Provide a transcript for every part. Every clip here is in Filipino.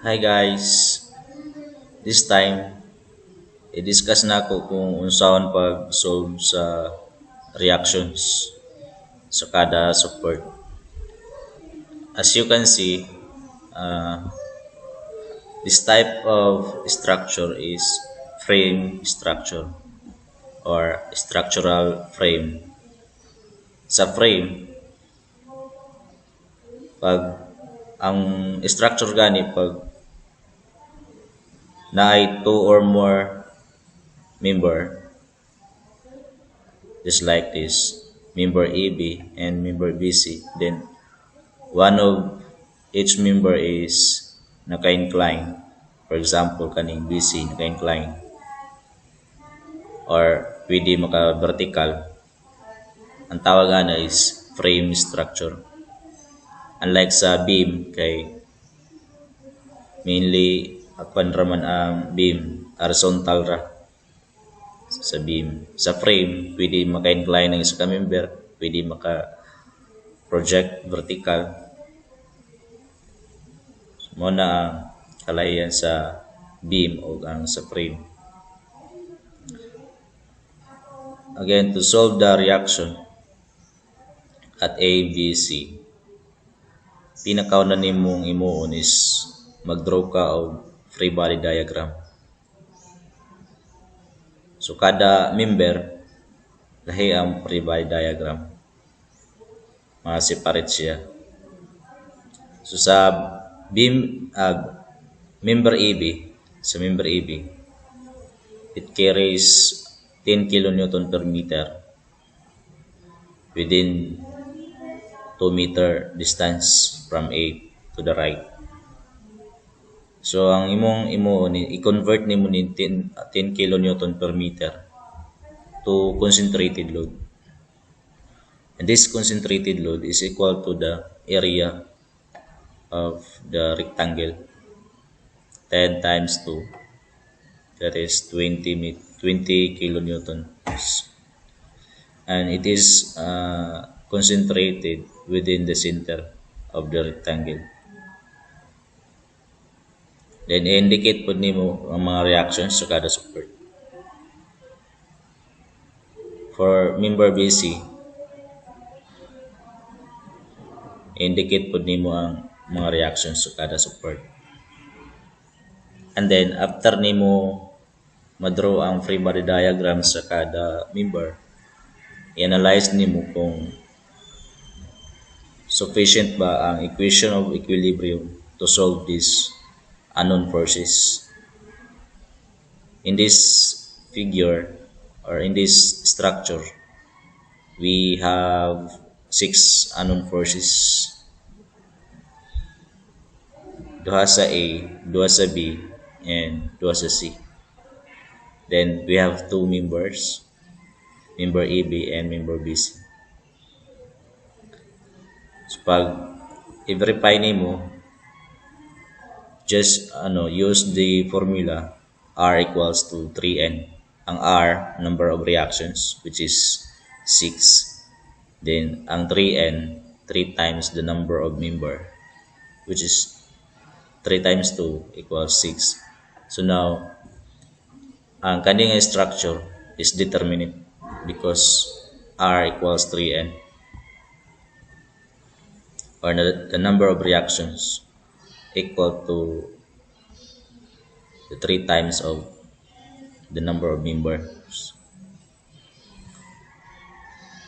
Hi guys, this time i-discuss na ako kung unsaon pag-solve sa reactions sa kada support. As you can see, uh, this type of structure is frame structure or structural frame. Sa frame, pag ang structure gani pag naay two or more member, just like this, member AB and member BC, then one of each member is naka-incline. For example, kaning BC naka-incline or pwede maka-vertical. Ang tawag ana is frame structure. Unlike sa beam kay mainly akpan raman ang beam horizontal ra sa beam. Sa frame pwede maka-incline ang isa ka member, pwede maka-project vertical. Mo na ang kalayan sa beam o ang sa frame. Again, to solve the reaction at A, B, C, pinakaw na nimong imuon is mag-draw ka og free body diagram. So kada member lahi ang free body diagram. Separate siya. So sa beam member AB, sa member AB, it carries 10 kilonewton per meter within 2 meter distance from A to the right. So ang imong i-convert nimo ni 10 kilonewton per meter to concentrated load. And this concentrated load is equal to the area of the rectangle, 10 times 2, that is 20 kilonewtons, and it is concentrated within the center of the rectangle. Then indicate po nimo ang mga reactions sa kada support. For member BC, indicate po nimo ang mga reactions sa kada support. And then after nimo madraw ang free body diagram sa kada member, i-analyze nimo kung sufficient ba ang equation of equilibrium to solve these unknown forces. In this figure or in this structure, we have 6 unknown forces. Duha sa A, duha sa B, and duha sa C. Then we have 2 members, member AB and member BC. So pag i-verify nimo, just use the formula R equals to 3N. Ang R, number of reactions, which is 6. Then ang 3N, 3 times the number of member, which is 3 times 2 equals 6. So now, ang kaning structure is determinate because R equals 3N, or the number of reactions equal to the 3 times of the number of members.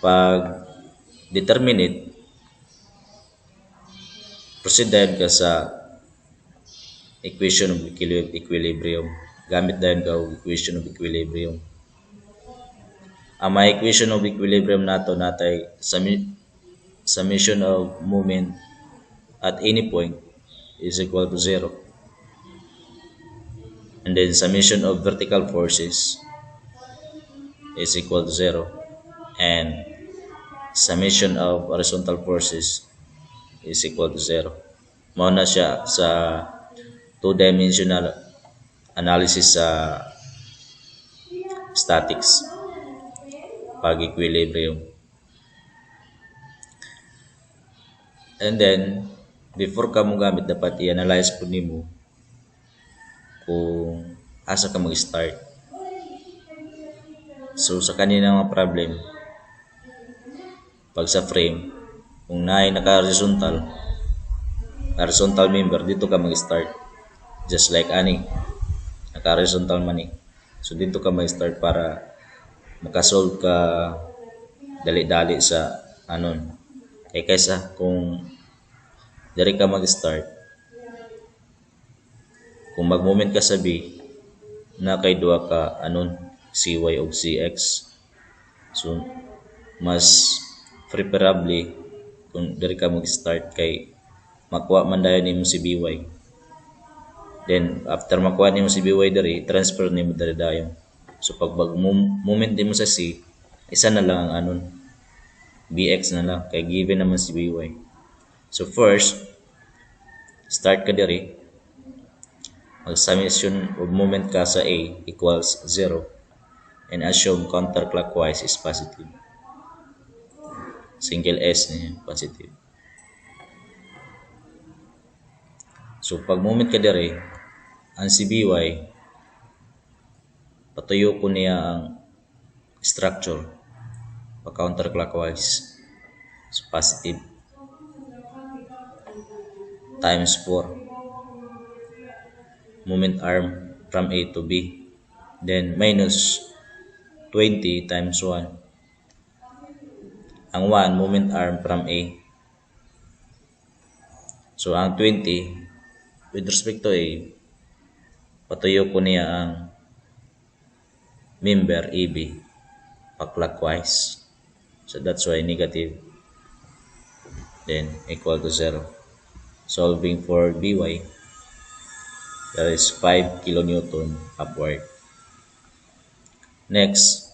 Pag determinate, proceed dahil ka sa equation of equilibrium. Gamit dahil ka og equation of equilibrium. Ang mga equation of equilibrium nato natay summation of moment at any point is equal to 0. And then summation of vertical forces is equal to 0. And summation of horizontal forces is equal to 0. Mao na siya sa two-dimensional analysis sa statics pag equilibrium. And then before ka mo gamit, dapat i-analyze po nimo kung asa ka mag-start. So sa kanina mga problem, pag sa frame, kung naay horizontal member, dito ka mag-start. Just like ani, naka-horizontal man eh. So dito ka mag-start para makasolve ka dali-dali sa anon. Kaysa kung dari ka mag-start, kung mag-moment ka sa B, na kay duha ka anon, CY o CX. So mas preferably kung dari ka mag-start kay makuha man dayon nimo si BY. Then after makuha nimo si BY dari, transfer nimo dari dayon. So pag moment nimo sa C, isa na lang ang anon, BX na lang kay given naman si BY. So first, start ka diri, mag summation of moment ka sa A equals 0 and assume counterclockwise is positive. Single S niya, positive. So pag moment ka diri, ang si BY, patuyo ko niya ang structure pa counterclockwise. So positive times 4 moment arm from A to B, then minus 20 times 1 ang 1 moment arm from A. So ang 20 with respect to A, patuyo ko niya ang member AB pa clockwise. So that's why negative, then equal to 0. Solving for BY, that is 5 kilonewton upward. Next,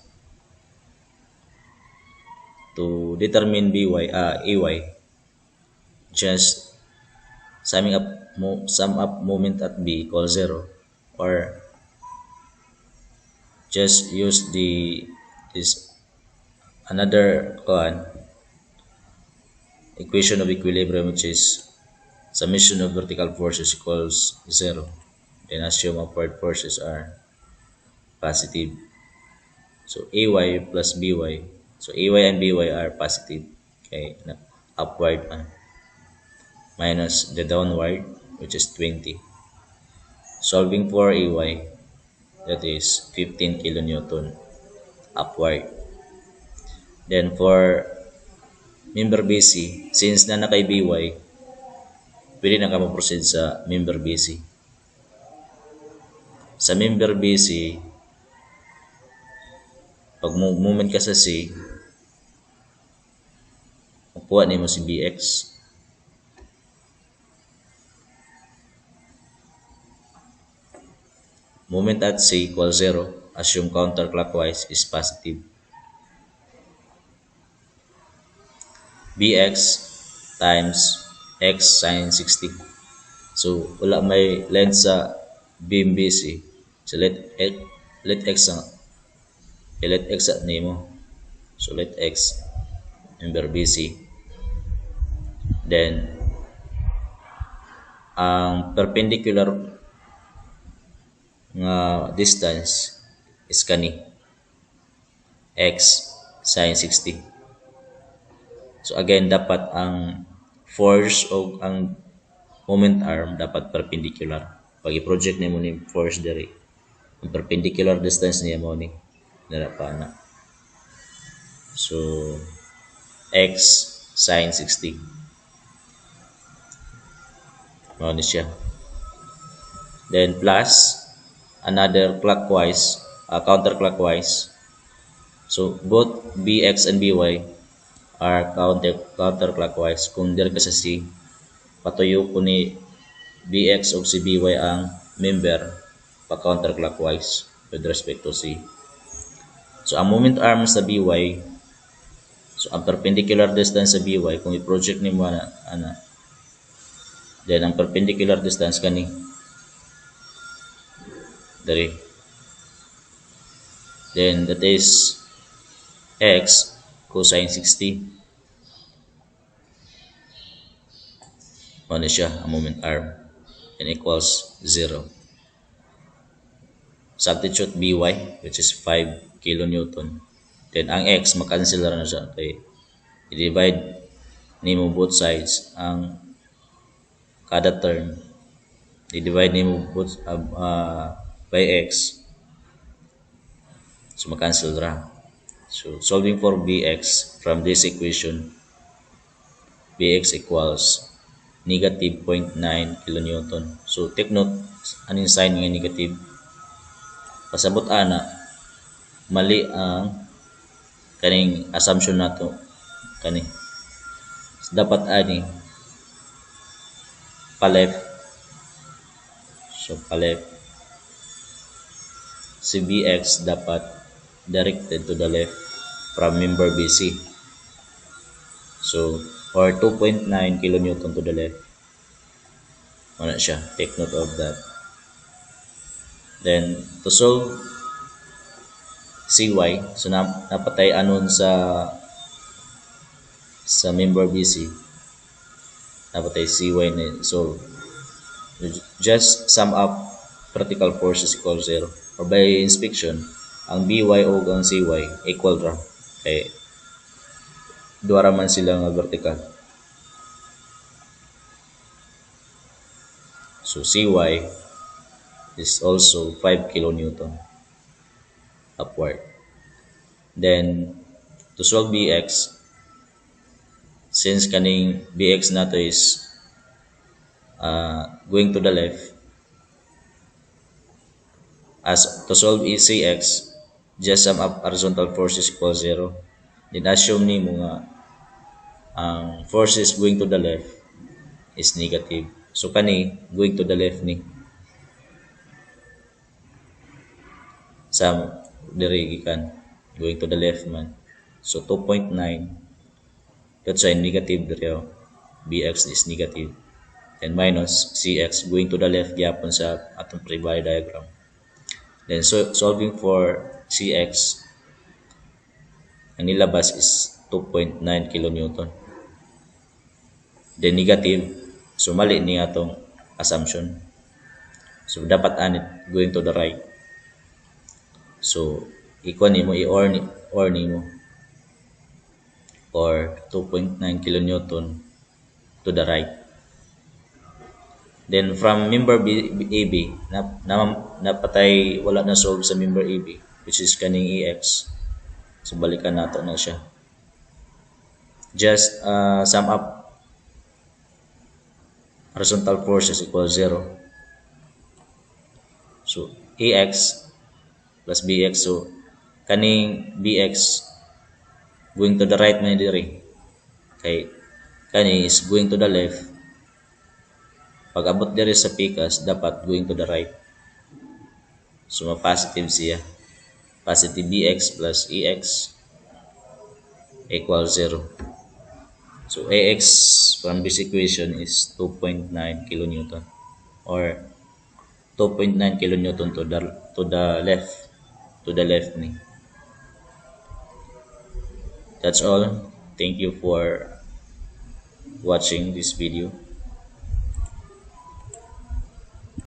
to determine AY, just sum up moment at B equals 0, or just use this another equation of equilibrium, which is summation of vertical forces equals 0. Then assume upward forces are positive. So AY plus BY. So AY and BY are positive. Okay, upward minus the downward, which is 20. Solving for AY, that is 15 kilonewton upward. Then for member BC, since na kay BY, pwede na ka proceed sa member BC. Sa member BC, pag moment ka sa C, makuha nimo si BX. Moment at C equals 0, assume counterclockwise is positive. BX times X sin 60. So wala may length sa beam BC. So let X at nimo. So let X member BC. Then ang perpendicular nga distance is kani X sin 60. So again, dapat ang force o ang moment arm dapat perpendicular. Pag i-project nimo ni force diri, ang perpendicular distance niya mo ni dara pa na. So X sin 60. Mao ni siya. Then plus another counterclockwise. So both BX and BY are counterclockwise. Kung diri ka sa C, patuyo ko ni BX o si BY ang member pa counterclockwise with respect to C. So ang moment arm sa BY, so ang perpendicular distance sa BY, kung i-project nimo then ang perpendicular distance kani dari, then that is X cosine 60. Ano siya ang moment arm, and equals 0. substitute By, which is 5 kilonewton. Then ang x makancel na siya, kay i-divide nimo both sides. Ang kada term i-divide nimo both by x, so makancel ra. So solving for bx from this equation, bx equals negative 0.9 kilonewton. So take note aning sign nga negative, pasabot ana mali ang kaning assumption nato kani. So, dapat ani pa left, so pa left si bx dapat directed to the left from member BC, so or 2.9 kilonewton to the left. Wala siya, take note of that. Then to solve CY, so napatay anon sa member BC, napatay CY na. So just sum up vertical forces equals 0, or by inspection ang BY o ang CY equal ra, kay duha ra man sila nga vertical. So CY is also 5 kilonewton upward. Then to solve BX, since kaning BX nato is going to the left, as to solve ECX, just sum up horizontal forces equals 0. Then assume nimo nga ang forces going to the left is negative. So kani going to the left ni sa diri gikan going to the left man. So 2.9, that's why negative diri, bx is negative, and minus cx going to the left gyapon sa atong pre-value diagram. Then so solving for cx, ang nilabas is 2.9 kilonewton. Then negative, so mali ni atong assumption, so dapat anit going to the right. So equal nimo or nimo or 2.9 kilonewton to the right. Then from member AB, napatay wala na solve sa member AB, which is kaning EX. So balikan nato na siya. Just sum up horizontal forces equals 0. So EX plus BX, so kaning BX going to the right man diri, kay kani is going to the left. Pag abot diri sa pikas dapat going to the right, so ma-positive siya. Positive BX plus EX equals 0. So AX from this equation is 2.9 kilonewton, or 2.9 kilonewton to the left ni. That's all. Thank you for watching this video.